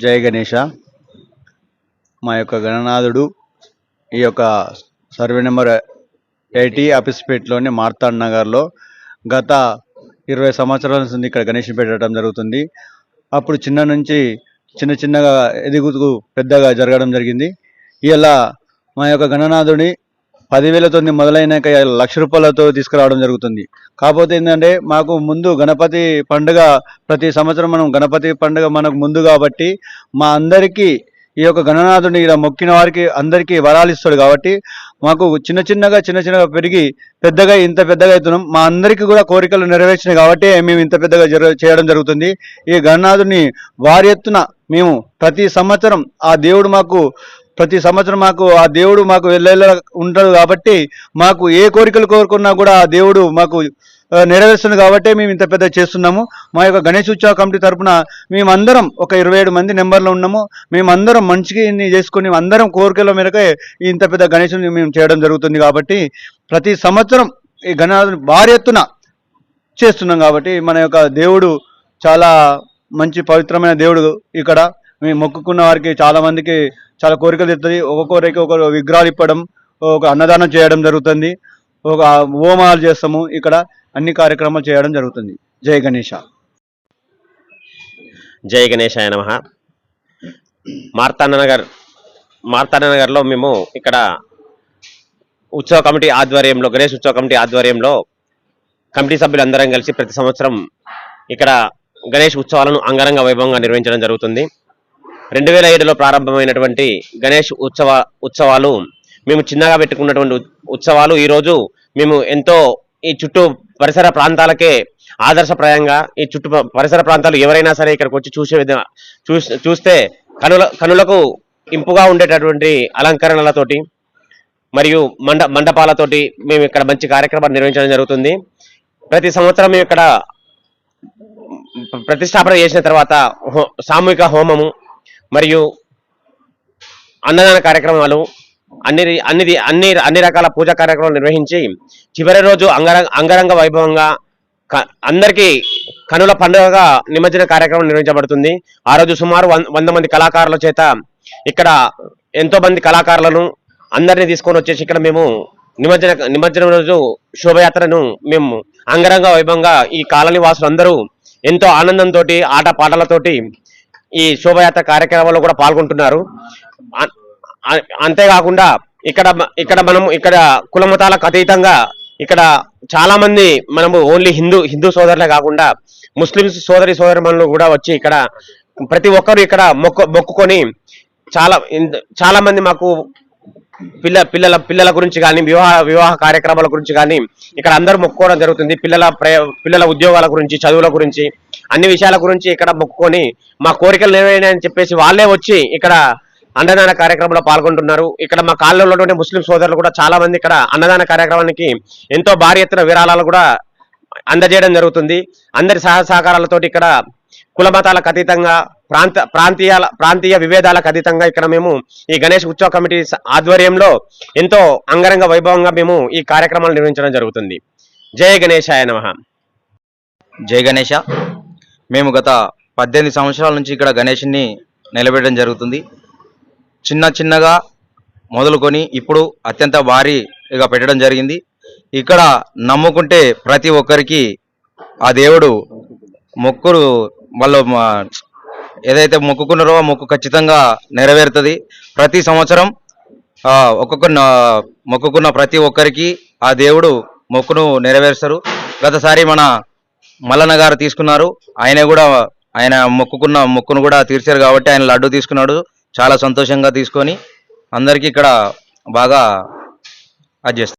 జయ గణేష. మా యొక్క గణనాథుడు ఈ యొక్క సర్వే నెంబర్ 80 ఆఫీస్పేట్లోని మార్తాండ్ నగర్లో గత 20 సంవత్సరాల నుంచి ఇక్కడ గణేష్ పెట్టడం జరుగుతుంది. అప్పుడు చిన్న నుంచి చిన్నగా ఎదుగుతూ పెద్దగా జరగడం జరిగింది. ఇలా మా యొక్క గణనాథుని 10,000తో మొదలైనాక 1,00,000 రూపాయలతో తీసుకురావడం జరుగుతుంది. కాకపోతే ఏంటంటే మాకు ముందు గణపతి పండుగ ప్రతి సంవత్సరం మనం గణపతి పండుగ మనకు ముందు కాబట్టి మా అందరికీ ఈ యొక్క గణనాథుని ఇలా మొక్కిన వారికి అందరికీ వరాలు ఇస్తాడు కాబట్టి మాకు చిన్నగా పెరిగి పెద్దగా ఇంత పెద్దగా అవుతున్నాం. మా అందరికీ కూడా కోరికలు నెరవేర్చినాయి కాబట్టి మేము ఇంత పెద్దగా చేయడం జరుగుతుంది. ఈ గణనాథుని వారి ఎత్తున మేము ప్రతి సంవత్సరం ఆ దేవుడు మాకు ఆ దేవుడు మాకు వెళ్ళేలా ఉంటాడు కాబట్టి మాకు ఏ కోరికలు కోరుకున్నా కూడా ఆ దేవుడు మాకు నెరవేరుస్తుంది కాబట్టి మేము ఇంత పెద్ద చేస్తున్నాము. మా యొక్క గణేష్ ఉత్సవ కమిటీ తరఫున మేమందరం ఒక 27 మంది నెంబర్లో ఉన్నాము. మేమందరం మంచిగా చేసుకుని అందరం కోరికల మేరకే ఇంత పెద్ద గణేషుని మేము చేయడం జరుగుతుంది. కాబట్టి ప్రతి సంవత్సరం ఈ గణనాథుని భారీ ఎత్తున చేస్తున్నాం. కాబట్టి మన యొక్క దేవుడు చాలా మంచి పవిత్రమైన దేవుడు. ఇక్కడ మేము మొక్కుకున్న వారికి చాలా మందికి చాలా కోరికలు తెస్తుంది. ఒక్కొక్కరికి ఒక విగ్రహాలు ఇప్పడం, ఒక అన్నదానం చేయడం జరుగుతుంది, ఒక హోమాలు చేస్తాము. ఇక్కడ అన్ని కార్యక్రమాలు చేయడం జరుగుతుంది. జై గణేష. జై గణేశాయ నమః. మార్తాండ నగర్లో మేము ఇక్కడ ఉత్సవ కమిటీ ఆధ్వర్యంలో గణేష్ ఉత్సవ కమిటీ ఆధ్వర్యంలో కమిటీ సభ్యులందరం కలిసి ప్రతి సంవత్సరం ఇక్కడ గణేష్ ఉత్సవాలను అంగరంగ వైభవంగా నిర్వహించడం జరుగుతుంది. 2007లో ప్రారంభమైనటువంటి గణేష్ ఉత్సవాలు మేము చిన్నగా పెట్టుకున్నటువంటి ఉత్సవాలు ఈరోజు మేము ఎంతో ఈ చుట్టూ పరిసర ప్రాంతాలకే ఆదర్శప్రాయంగా ఈ చుట్టూ పరిసర ప్రాంతాలు ఎవరైనా సరే ఇక్కడికి వచ్చి చూస్తే కనులకు ఇంపుగా ఉండేటటువంటి అలంకరణలతోటి మరియు మండపాలతోటి మేము ఇక్కడ మంచి కార్యక్రమాన్ని నిర్వహించడం జరుగుతుంది. ప్రతి సంవత్సరం మేము ఇక్కడ ప్రతిష్టాపన చేసిన తర్వాత సామూహిక హోమము మరియు అన్నదాన కార్యక్రమాలు అన్ని రకాల పూజా కార్యక్రమాలు నిర్వహించి చివరి రోజు అంగరంగ వైభవంగా అందరికీ కనుల పండుగగా నిమజ్జన కార్యక్రమం నిర్వహించబడుతుంది. ఆ రోజు సుమారు 100 మంది కళాకారుల చేత ఇక్కడ ఎంతో మంది కళాకారులను అందరినీ తీసుకొని వచ్చేసి ఇక్కడ మేము నిమజ్జనం రోజు శోభయాత్రను మేము అంగరంగ వైభవంగా ఈ కాలనీ వాసులందరూ ఎంతో ఆనందంతో ఆట పాటలతోటి ఈ శోభయాత్ర కార్యక్రమంలో కూడా పాల్గొంటున్నారు. అంతేకాకుండా ఇక్కడ కులమతాలకు అతీతంగా ఇక్కడ చాలా మంది మనము ఓన్లీ హిందూ సోదరులే కాకుండా ముస్లిమ్స్ సోదరిమణులు కూడా వచ్చి ఇక్కడ ప్రతి ఒక్కరు ఇక్కడ మొక్కుకొని చాలా మంది మాకు పిల్లల గురించి కానీ వివాహ కార్యక్రమాల గురించి కానీ ఇక్కడ అందరూ మొక్కుకోవడం జరుగుతుంది. పిల్లల ఉద్యోగాల గురించి, చదువుల గురించి, అన్ని విషయాల గురించి ఇక్కడ మొక్కుకొని మా కోరికలు నెరవేరాయని చెప్పేసి వాళ్ళే వచ్చి ఇక్కడ అన్నదాన కార్యక్రమంలో పాల్గొంటున్నారు. ఇక్కడ మా కాలంలో ఉన్నటువంటి ముస్లిం సోదరులు కూడా చాలా మంది ఇక్కడ అన్నదాన కార్యక్రమానికి ఎంతో భారీ ఎత్తున విరాళాలు కూడా అందజేయడం జరుగుతుంది. అందరి సహకారాలతోటి ఇక్కడ కుల మతాలకు అతీతంగా ప్రాంతీయ విభేదాలకు అతీతంగా ఇక్కడ మేము ఈ గణేష్ ఉత్సవ కమిటీ ఆధ్వర్యంలో ఎంతో అంగరంగ వైభవంగా మేము ఈ కార్యక్రమాలు నిర్వహించడం జరుగుతుంది. జయ గణేశాయ నమః. జై గణేష. మేము గత 18 సంవత్సరాల నుంచి ఇక్కడ గణేష్ని నిలబెట్టడం జరుగుతుంది. చిన్నగా మొదలుకొని ఇప్పుడు అత్యంత భారీగా పెట్టడం జరిగింది. ఇక్కడ నమ్ముకుంటే ప్రతి ఒక్కరికి ఆ దేవుడు మొక్కులు వాళ్ళు ఏదైతే మొక్కుకున్నారో ఆ మొక్కు ఖచ్చితంగా నెరవేరుతుంది. ప్రతి సంవత్సరం మొక్కుకున్న ప్రతి ఒక్కరికి ఆ దేవుడు మొక్కును నెరవేరుస్తారు. గతసారి మన మల్లన్న గారు తీసుకున్నారు. ఆయన మొక్కును కూడా తీర్చారు కాబట్టి ఆయన లడ్డు తీసుకున్నాడు. చాలా సంతోషంగా తీసుకొని అందరికీ ఇక్కడ బాగా అది చేస్తారు.